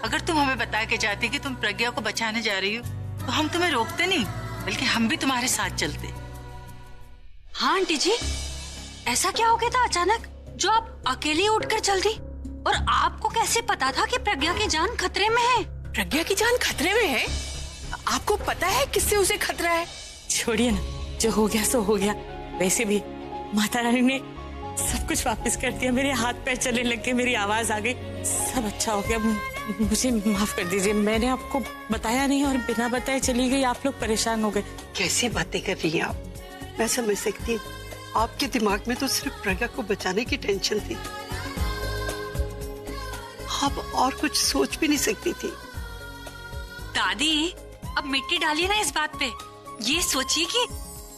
अगर तुम हमें बता के जाती कि तुम प्रज्ञा को बचाने जा रही हो तो हम तुम्हें रोकते नहीं, बल्कि हम भी तुम्हारे साथ चलते। हाँ आंटी जी, ऐसा क्या हो गया था अचानक जो आप अकेले उठकर चल दी? और आपको कैसे पता था कि प्रज्ञा की जान खतरे में है? प्रज्ञा की जान खतरे में है? आपको पता है किससे उसे खतरा है? छोड़िए ना, जो हो गया सो हो गया। वैसे भी माता रानी ने सब कुछ वापस कर दिया, मेरे हाथ पैर चलने लग गए, मेरी आवाज आ गई, सब अच्छा हो गया। मुझे माफ कर दीजिए, मैंने आपको बताया नहीं और बिना बताए चली गई, आप लोग परेशान हो गए। कैसी बातें कर रही हैं आप? मैं समझ सकती हूँ, आपके दिमाग में तो सिर्फ प्रज्ञा को बचाने की टेंशन थी, आप और कुछ सोच भी नहीं सकती थी। दादी, अब मिट्टी डालिए ना इस बात पे। ये सोचिए कि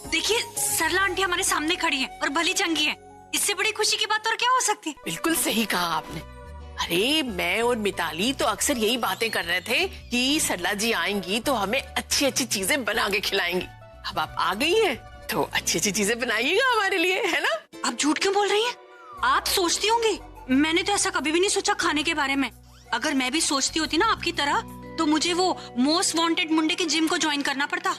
देखिए सरला आंटी हमारे सामने खड़ी है और भली चंगी है, इससे बड़ी खुशी की बात और क्या हो सकती है? बिल्कुल सही कहा आपने। अरे मैं और मिताली तो अक्सर यही बातें कर रहे थे कि सरला जी आएंगी तो हमें अच्छी अच्छी चीजें बना के खिलाएंगी। अब आप आ गई हैं तो अच्छी अच्छी चीजें बनाइएगा हमारे लिए, है ना? आप झूठ क्यों बोल रही हैं? आप सोचती होंगी, मैंने तो ऐसा कभी भी नहीं सोचा खाने के बारे में। अगर मैं भी सोचती होती ना आपकी तरह तो मुझे वो मोस्ट वांटेड मुंडे के जिम को ज्वाइन करना पड़ता।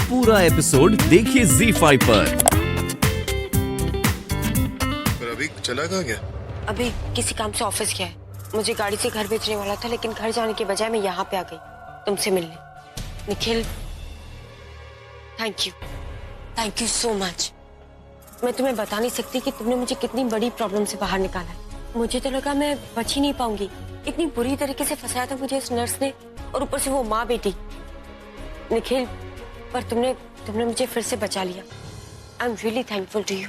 पूरा एपिसोड देखिए ZEE5 पर। अभी चला कहाँ गया? अभी किसी काम से ऑफिस गया है। मुझे गाड़ी से घर भेजने वाला था, लेकिन घर जाने के बजाय मैं यहाँ पे आ गई तुमसे मिलने। Nikhil, thank you so much. मैं तुम्हें बता नहीं सकती कि तुमने मुझे कितनी बड़ी प्रॉब्लम से बाहर निकाला है। मुझे तो लगा मैं बच ही नहीं पाऊंगी, इतनी बुरी तरीके से फंसाया था मुझे इस नर्स ने, और ऊपर से वो माँ बेटी। निखिल, पर तुमने मुझे फिर से बचा लिया। I am really thankful to you.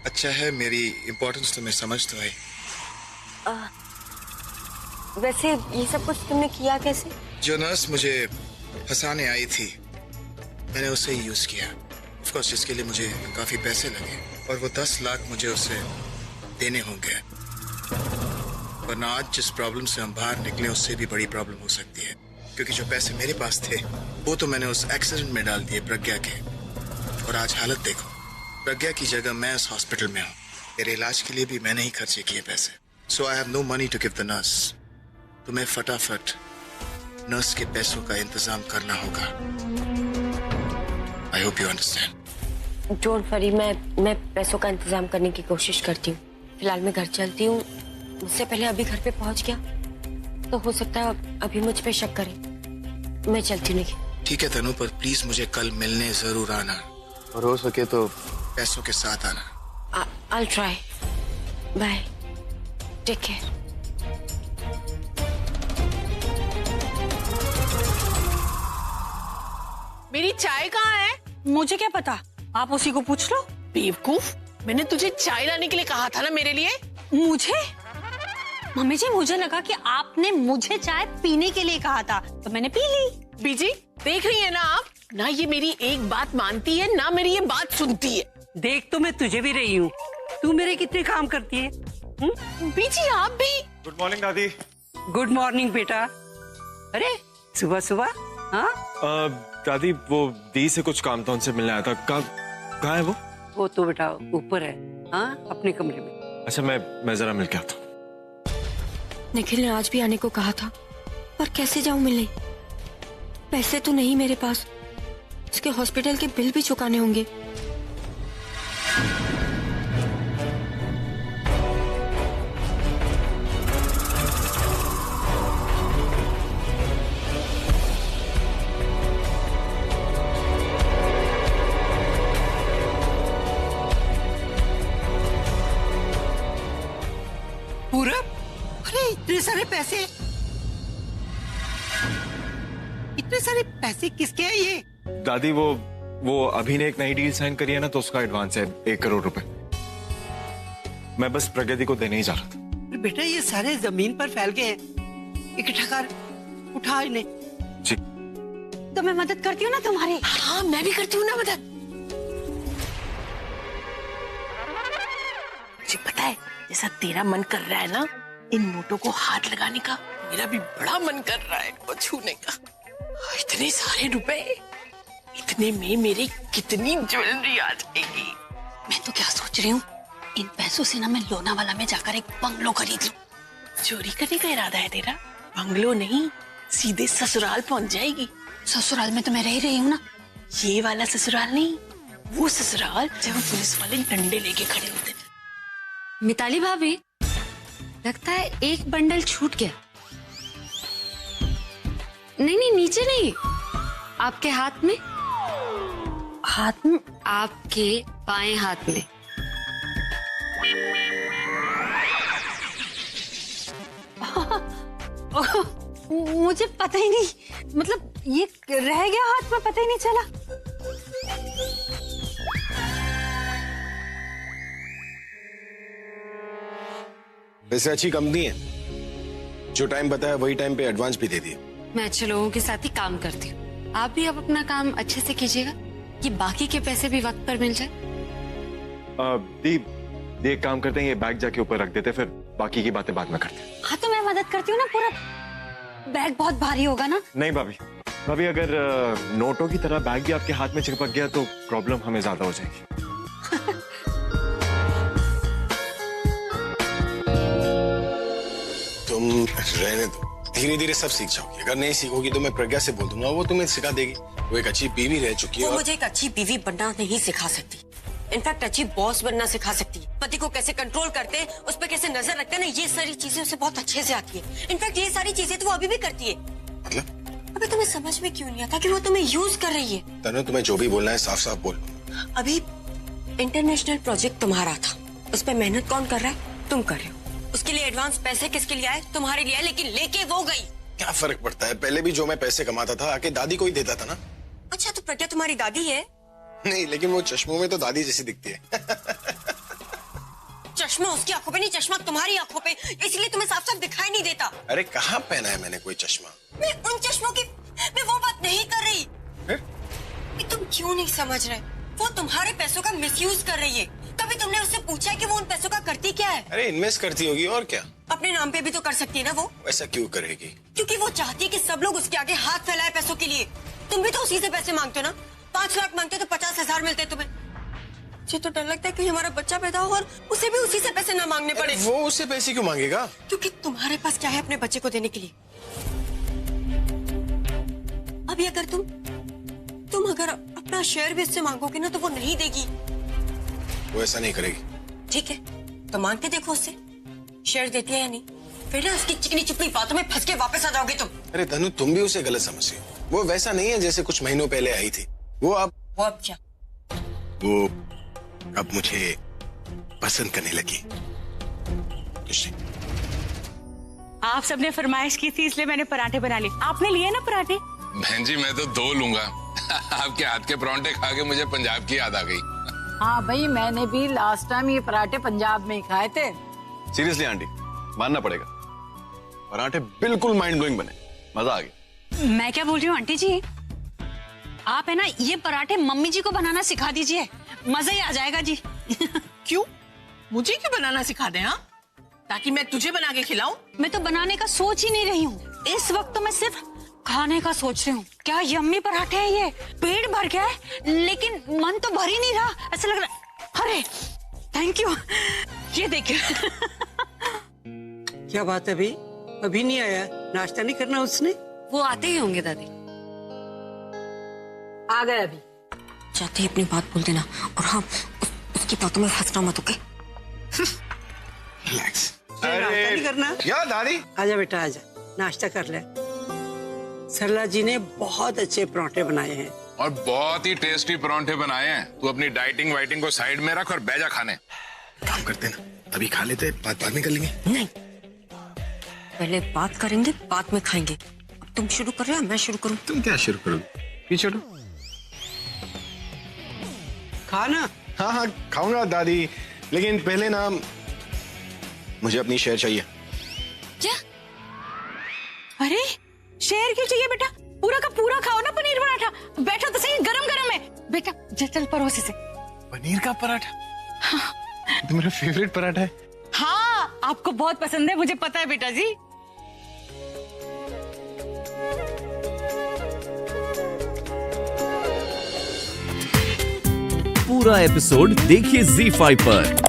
अच्छा है, मेरी इम्पोर्टेंस तुम्हें समझ तो आई। वैसे ये सब कुछ तुमने किया कैसे? जो नर्स मुझे फंसाने आई थी, मैंने उसे ही यूज किया। ऑफ कोर्स जिसके लिए मुझे काफी पैसे लगे, और वो 10 लाख मुझे उसे देने होंगे। वरना आज जिस प्रॉब्लम से हम बाहर निकले उससे भी बड़ी प्रॉब्लम हो सकती है, क्योंकि जो पैसे मेरे पास थे वो तो मैंने उस एक्सीडेंट में डाल दिए प्रज्ञा के। और आज हालत देखो, प्रज्ञा की जगह मैं इस हॉस्पिटल में हूँ। मेरे इलाज के लिए भी मैंने ही खर्चे किए पैसे। So I have no money to give the nurse. तुम्हें फटाफट नर्स के पैसों का इंतजाम करना होगा। I hope you understand. Don't worry, मैं पैसों का इंतजाम करने की कोशिश करती हूँ। फिलहाल मैं घर चलती हूँ। मुझसे पहले अभी घर पे पहुँच गया तो हो सकता है अभी मुझ पे शक करे। मैं चलती नहीं। ठीक है तनु, पर प्लीज मुझे कल मिलने जरूर आना, और हो सके तो पैसों के साथ आना। I'll try. Bye. Take care. मेरी चाय कहाँ है? मुझे क्या पता, आप उसी को पूछ लो। बेवकूफ, मैंने तुझे चाय लाने के लिए कहा था ना मेरे लिए। मुझे? मम्मी जी, मुझे लगा कि आपने मुझे चाय पीने के लिए कहा था तो मैंने पी ली। बीजी, देख रही है ना आप, ना ये मेरी एक बात मानती है ना मेरी ये बात सुनती है। देख तो मैं तुझे भी रही हूँ, तू मेरे कितने काम करती है। बीजी आप भी। गुड मॉर्निंग दादी। गुड मॉर्निंग बेटा। अरे सुबह सुबह। हाँ दादी, वो दी से कुछ काम था, उनसे मिलने आया था। कहाँ है वो? वो तो बेटा ऊपर है, हाँ अपने कमरे में। अच्छा, मैं जरा मिल के आता हूँ। निखिल ने आज भी आने को कहा था, पर कैसे जाऊं मिलने? पैसे तो नहीं मेरे पास, उसके हॉस्पिटल के बिल भी चुकाने होंगे। पूरब, अरे इतने सारे पैसे, इतने सारे पैसे किसके हैं ये? दादी, वो अभी ने एक नई डील साइन करी है ना, तो उसका एडवांस है 1 करोड़ रुपए। मैं बस प्रगति को देने ही जा रहा था। बेटा ये सारे जमीन पर फैल गए हैं, इकट्ठा कर, उठा इन्हें। जी। तो मैं मदद करती हूँ ना तुम्हारी। हाँ मैं भी करती हूँ ना मदद। मुझे पता है, जैसा तेरा मन कर रहा है ना इन नोटों को हाथ लगाने का, मेरा भी बड़ा मन कर रहा है इनको छूने का। इतने सारे रुपए, इतने में मेरी कितनी ज्वेलरी आ जाएगी। मैं तो क्या सोच रही हूँ, इन पैसों से ना मैं लोनावाला में जाकर एक बंगलो खरीद लूं। चोरी करने का इरादा है तेरा? बंगलो नहीं, सीधे ससुराल पहुंच जाएगी। ससुराल में तो मैं रह रही हूँ ना। ये वाला ससुराल नहीं, वो ससुराल जब पुलिस वाले डंडे लेके खड़े होते थे। मिताली भाभी, लगता है एक बंडल छूट गया। नहीं नहीं, नीचे नहीं, आपके हाथ में। हाथ में? आपके बाएं हाथ में। मुझे पता ही नहीं, मतलब ये रह गया हाथ में, पता ही नहीं चला। वैसे अच्छी कंपनी है, जो टाइम बताया वही टाइम पे एडवांस भी दे दिए। मैं अच्छे लोगों के साथ ही काम करती हूँ। आप भी अब अपना काम अच्छे से कीजिएगा कि बाकी के पैसे भी वक्त पर मिल जाए। दीप, एक काम करते हैं, ये बैग जाके ऊपर रख देते, फिर बाकी की बातें बाद में करते हैं। हाँ तो मैं मदद करती हूँ ना, पूरा बैग बहुत भारी होगा ना। नहीं भाभी, भाभी अगर नोटों की तरह बैग भी आपके हाथ में चिपक गया तो प्रॉब्लम हमें ज्यादा हो जाएगी। तुम रहने दो, धीरे धीरे सब सीख जाओगी। अगर नहीं सीखोगी तो मैं प्रज्ञा से बोल दूंगा, वो तुम्हें सिखा देगी। वो एक अच्छी बीवी रह चुकी है। वो मुझे एक अच्छी बीवी बनना नहीं सिखा सकती, इनफैक्ट अच्छी बॉस बनना सिखा सकती है। पति को कैसे कंट्रोल करते हैं, उस पर कैसे नजर रखते हैं ना, ये सारी चीजें उसे बहुत अच्छे से आती है। इनफैक्ट ये सारी चीजें तो वो अभी भी करती है। मतलब? अबे तुम्हें समझ में क्यों नहीं आता कि वो तुम्हें यूज कर रही है? तनु, तुम्हें जो भी बोलना है साफ साफ बोल। अभी इंटरनेशनल प्रोजेक्ट तुम्हारा था, उस पर मेहनत कौन कर रहा है? तुम कर रहे हो। उसके लिए एडवांस पैसे किसके लिए आए? तुम्हारे लिए आए, लेकिन लेके वो गई। क्या फर्क पड़ता है? पहले भी जो मैं पैसे कमाता था आके दादी को ही देता था ना। अच्छा तो प्रज्ञा तुम्हारी दादी है? नहीं, लेकिन वो चश्मों में तो दादी जैसी दिखती है। चश्मा उसकी आंखों पे नहीं, चश्मा तुम्हारी आंखों पे, इसलिए तुम्हें साफ साफ दिखाई नहीं देता। अरे कहाँ पहना है मैंने कोई चश्मा? मैं उन चश्मों की, मैं वो बात नहीं कर रही। तुम क्यों नहीं समझ रहे? वो तुम्हारे पैसों का मिसयूज कर रही है। कभी तुमने उससे पूछा है कि वो उन पैसों का करती क्या है? अरे इन्वेस्ट करती होगी और क्या। अपने नाम पे भी तो कर सकती है ना वो। ऐसा क्यों करेगी? क्योंकि वो चाहती है कि सब लोग उसके आगे हाथ फैलाए पैसों के लिए। तुम भी तो उसी से पैसे मांगते हो ना। 5 लाख मांगते हो तो 50,000 मिलते तुम्हें। मुझे तो डर लगता है कि हमारा बच्चा पैदा हो और उसे भी उसी से पैसे ना मांगने पड़े। वो उससे पैसे क्यों मांगेगा? क्योंकि तुम्हारे पास क्या है अपने बच्चे को देने के लिए? अभी अगर तुम अगर अपना शेयर भी इससे मांगोगे ना तो वो नहीं देगी। वो ऐसा नहीं करेगी। ठीक है, तो मांग के देखो उससे, शेयर देती है या नहीं। फिर ना उसकी चिकनी चुपड़ी बातों में फंस के वापस आ जाओगे तुम। अरे धनु, तुम भी उसे गलत समझ रही हो। वो वैसा नहीं है जैसे कुछ महीनों पहले आई थी। वो अब क्या? वो अब मुझे पसंद करने लगी। कुछ नहीं। आप सबने फरमाइश की थी इसलिए मैंने पराठे बना लिए। आपने लिए ना पराठे? बहन जी मैं तो 2 लूंगा। आपके हाथ के परांठे खा के मुझे पंजाब की याद आ गई। हाँ भाई, मैंने भी लास्ट टाइम ये पराठे पंजाब में ही खाए थे। सीरियसली आंटी, मानना पड़ेगा, पराठे बिल्कुल माइंड ब्लोइंग बने, मजा आ गया। मैं क्या बोल रही हूँ आंटी जी, आप है ना ये पराठे मम्मी जी को बनाना सिखा दीजिए, मजा ही आ जाएगा जी। क्यों? मुझे क्यों बनाना सिखा दे? हाँ, ताकि मैं तुझे बना के खिलाऊं? मैं तो बनाने का सोच ही नहीं रही हूँ इस वक्त, तो मैं सिर्फ खाने का सोच रही हूँ। क्या यम्मी पराठे है ये, पेट भर गया है लेकिन मन तो भर ही नहीं रहा, ऐसा लग रहा है। अरे थैंक यू, ये देखिए। क्या बात है भाई, अभी नहीं आया? नाश्ता नहीं करना उसने? वो आते ही होंगे दादी। आ गए अभी। चाहते ही अपनी बात बोल देना, और हाँ उसकी बातों में फंसना मत, ओके? रिलैक्स। नाश्ता नहीं करना? या दादी, आजा बेटा आजा, नाश्ता कर ले। सरला जी ने बहुत अच्छे पराठे बनाए हैं और बहुत ही टेस्टी परांठे बनाए हैं। तू अपनी डाइटिंग वाइटिंग को साइड में रख और बैजा खाने। काम करते ना, अभी खा लेते, बात बाद में कर लेंगे। नहीं, पहले बात करेंगे, बाद में खाएंगे। अब तुम शुरू कर रहे हो, मैं शुरू करूं? तुम क्या शुरू करोगे? पीछे हटो। खाना? हाँ हाँ खाऊंगा दादी, लेकिन पहले ना मुझे अपनी शेयर चाहिए। क्या? अरे शेयर क्यों चाहिए बेटा? पूरा का पूरा खाओ ना पनीर पराठा। बैठो तो सही, गरम गरम है बेटा। चल परोसे से। पनीर का पराठा? हाँ। तो मेरा फेवरेट पराठा है। हाँ, आपको बहुत पसंद है, मुझे पता है बेटा जी। पूरा एपिसोड देखिए ZEE5 पर।